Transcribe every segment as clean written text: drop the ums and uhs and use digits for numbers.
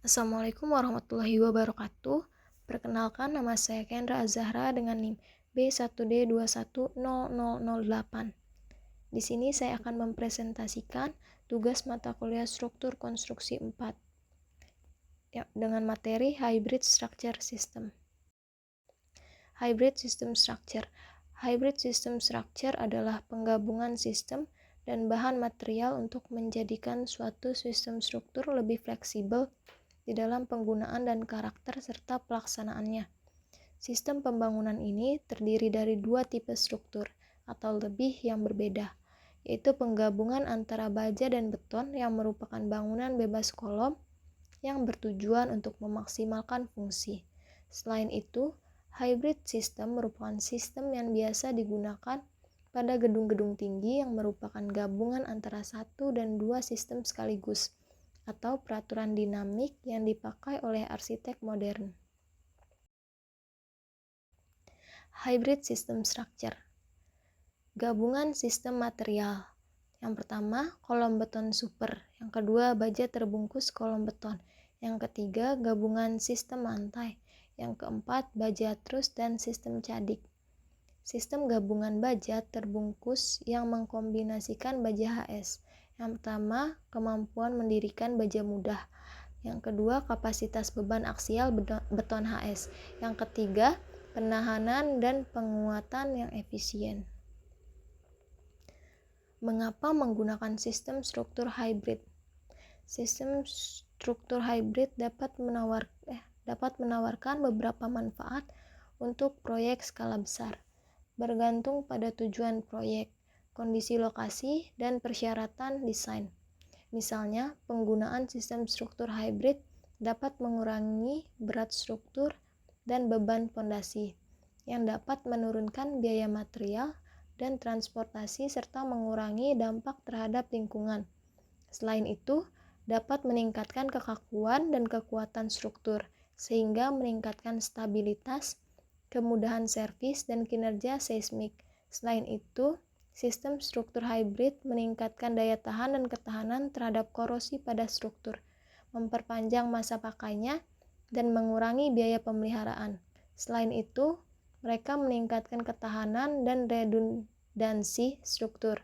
Assalamualaikum warahmatullahi wabarakatuh. Perkenalkan, nama saya Kendra Azahra dengan NIM B1D210008. Di sini saya akan mempresentasikan tugas mata kuliah struktur konstruksi 4 dengan materi Hybrid Structure System. Hybrid System Structure. Hybrid System Structure adalah penggabungan sistem dan bahan material untuk menjadikan suatu sistem struktur lebih fleksibel di dalam penggunaan dan karakter serta pelaksanaannya. Sistem pembangunan ini terdiri dari dua tipe struktur atau lebih yang berbeda, yaitu penggabungan antara baja dan beton yang merupakan bangunan bebas kolom yang bertujuan untuk memaksimalkan fungsi. Selain itu, hybrid system merupakan sistem yang biasa digunakan pada gedung-gedung tinggi yang merupakan gabungan antara satu dan dua sistem sekaligus, atau peraturan dinamik yang dipakai oleh arsitek modern. Hybrid System Structure. Gabungan sistem material. Yang pertama, kolom beton super. Yang kedua, baja terbungkus kolom beton. Yang ketiga, gabungan sistem lantai. Yang keempat, baja trus dan sistem cadik. Sistem gabungan baja terbungkus yang mengkombinasikan baja HS. Yang pertama, kemampuan mendirikan baja mudah. Yang kedua, kapasitas beban aksial beton HS. Yang ketiga, penahanan dan penguatan yang efisien. Mengapa menggunakan sistem struktur hybrid? Sistem struktur hybrid dapat menawarkan beberapa manfaat untuk proyek skala besar, bergantung pada tujuan proyek, kondisi lokasi, dan persyaratan desain. Misalnya, penggunaan sistem struktur hybrid dapat mengurangi berat struktur dan beban fondasi, yang dapat menurunkan biaya material dan transportasi serta mengurangi dampak terhadap lingkungan. Selain itu, dapat meningkatkan kekakuan dan kekuatan struktur, sehingga meningkatkan stabilitas, kemudahan servis, dan kinerja seismik. Selain itu, sistem struktur hybrid meningkatkan daya tahan dan ketahanan terhadap korosi pada struktur, memperpanjang masa pakainya, dan mengurangi biaya pemeliharaan. Selain itu, mereka meningkatkan ketahanan dan redundansi struktur,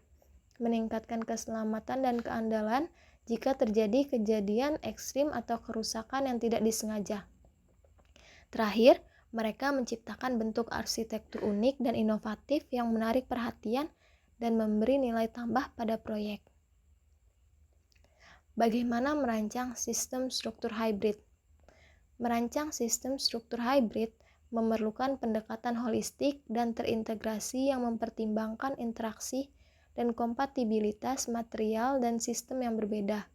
meningkatkan keselamatan dan keandalan jika terjadi kejadian ekstrim atau kerusakan yang tidak disengaja. Terakhir, mereka menciptakan bentuk arsitektur unik dan inovatif yang menarik perhatian dan memberi nilai tambah pada proyek. Bagaimana merancang sistem struktur hybrid? Merancang sistem struktur hybrid memerlukan pendekatan holistik dan terintegrasi yang mempertimbangkan interaksi dan kompatibilitas material dan sistem yang berbeda.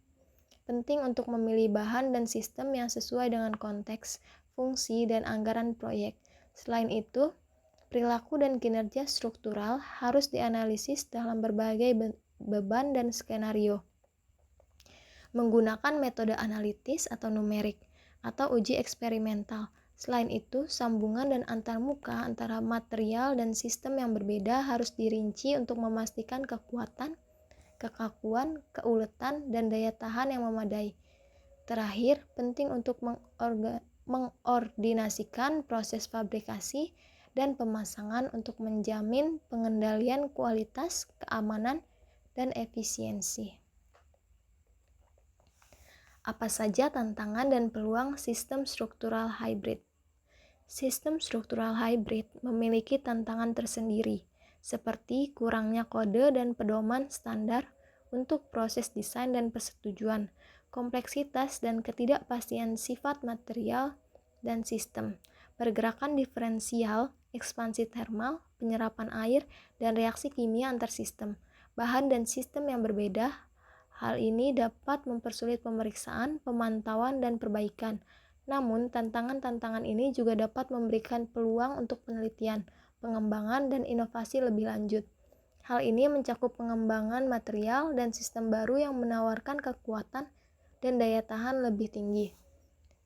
Penting untuk memilih bahan dan sistem yang sesuai dengan konteks, fungsi, dan anggaran proyek. Selain itu, perilaku dan kinerja struktural harus dianalisis dalam berbagai beban dan skenario. Menggunakan metode analitis atau numerik, atau uji eksperimental. Selain itu, sambungan dan antarmuka antara material dan sistem yang berbeda harus dirinci untuk memastikan kekuatan, kekakuan, keuletan, dan daya tahan yang memadai. Terakhir, penting untuk mengordinasikan proses fabrikasi dan pemasangan untuk menjamin pengendalian kualitas, keamanan, dan efisiensi. Apa saja tantangan dan peluang sistem struktural hybrid? Sistem struktural hybrid memiliki tantangan tersendiri, seperti kurangnya kode dan pedoman standar untuk proses desain dan persetujuan, kompleksitas dan ketidakpastian sifat material dan sistem, pergerakan diferensial, ekspansi thermal, penyerapan air, dan reaksi kimia antar sistem, bahan dan sistem yang berbeda. Hal ini dapat mempersulit pemeriksaan, pemantauan, dan perbaikan. Namun, tantangan-tantangan ini juga dapat memberikan peluang untuk penelitian, pengembangan, dan inovasi lebih lanjut. Hal ini mencakup pengembangan material dan sistem baru yang menawarkan kekuatan dan daya tahan lebih tinggi.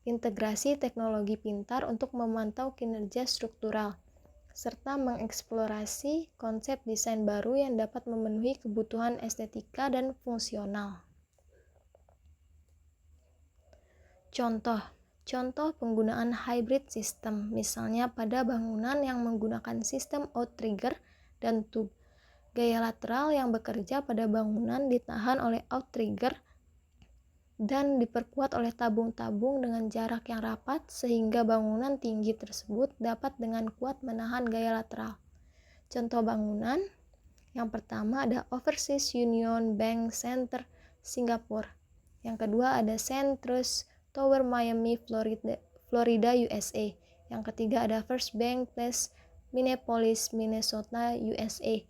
Integrasi teknologi pintar untuk memantau kinerja struktural, serta mengeksplorasi konsep desain baru yang dapat memenuhi kebutuhan estetika dan fungsional. Contoh penggunaan hybrid system, misalnya pada bangunan yang menggunakan sistem outrigger dan tube. Gaya lateral yang bekerja pada bangunan ditahan oleh outrigger dan diperkuat oleh tabung-tabung dengan jarak yang rapat sehingga bangunan tinggi tersebut dapat dengan kuat menahan gaya lateral. Contoh bangunan yang pertama ada Overseas Union Bank Center, Singapura. Yang kedua ada Centrus Tower, Miami, Florida, USA. Yang ketiga ada First Bank Place, Minneapolis, Minnesota, USA.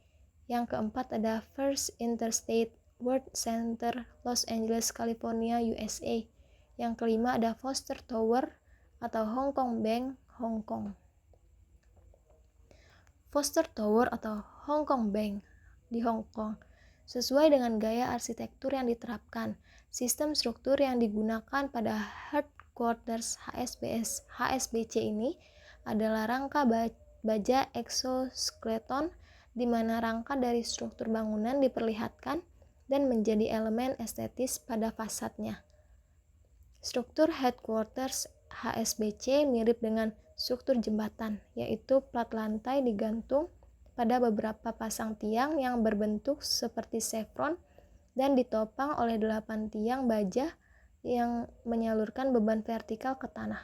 Yang keempat ada First Interstate World Center, Los Angeles, California, USA. Yang kelima ada Foster Tower atau Hong Kong Bank, Hong Kong. Foster Tower atau Hong Kong Bank di Hong Kong. Sesuai dengan gaya arsitektur yang diterapkan, sistem struktur yang digunakan pada headquarters HSBC ini adalah rangka baja exoskeleton, di mana rangka dari struktur bangunan diperlihatkan dan menjadi elemen estetis pada fasadnya. Struktur headquarters HSBC mirip dengan struktur jembatan, yaitu plat lantai digantung pada beberapa pasang tiang yang berbentuk seperti chevron dan ditopang oleh 8 tiang baja yang menyalurkan beban vertikal ke tanah.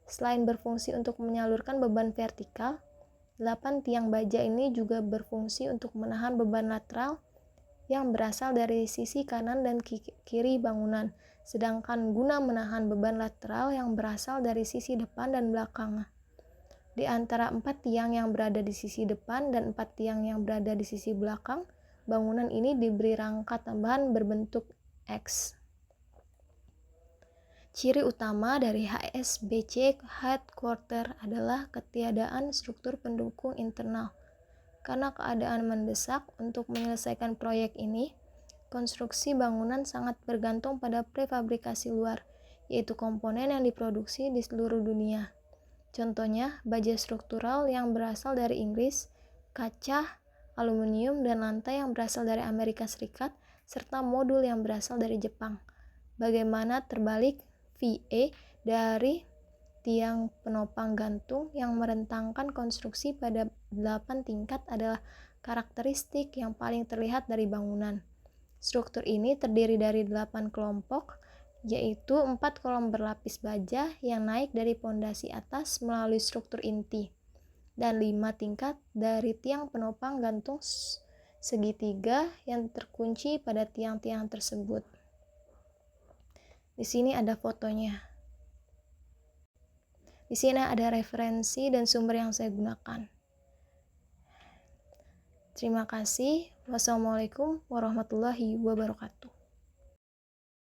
Selain berfungsi untuk menyalurkan beban vertikal, 8 tiang baja ini juga berfungsi untuk menahan beban lateral yang berasal dari sisi kanan dan kiri bangunan, sedangkan guna menahan beban lateral yang berasal dari sisi depan dan belakang. Di antara 4 tiang yang berada di sisi depan dan 4 tiang yang berada di sisi belakang, bangunan ini diberi rangka tambahan berbentuk X. Ciri utama dari HSBC Headquarter adalah ketiadaan struktur pendukung internal. Karena keadaan mendesak untuk menyelesaikan proyek ini, konstruksi bangunan sangat bergantung pada prefabrikasi luar, yaitu komponen yang diproduksi di seluruh dunia. Contohnya, baja struktural yang berasal dari Inggris, kaca, aluminium, dan lantai yang berasal dari Amerika Serikat, serta modul yang berasal dari Jepang. Bagaimana terbalik, VA dari tiang penopang gantung yang merentangkan konstruksi pada 8 tingkat adalah karakteristik yang paling terlihat dari bangunan. Struktur ini terdiri dari 8 kelompok, yaitu 4 kolom berlapis baja yang naik dari pondasi atas melalui struktur inti, dan 5 tingkat dari tiang penopang gantung segitiga yang terkunci pada tiang-tiang tersebut. Di sini ada fotonya. Di sini ada referensi dan sumber yang saya gunakan. Terima kasih. Wassalamualaikum warahmatullahi wabarakatuh.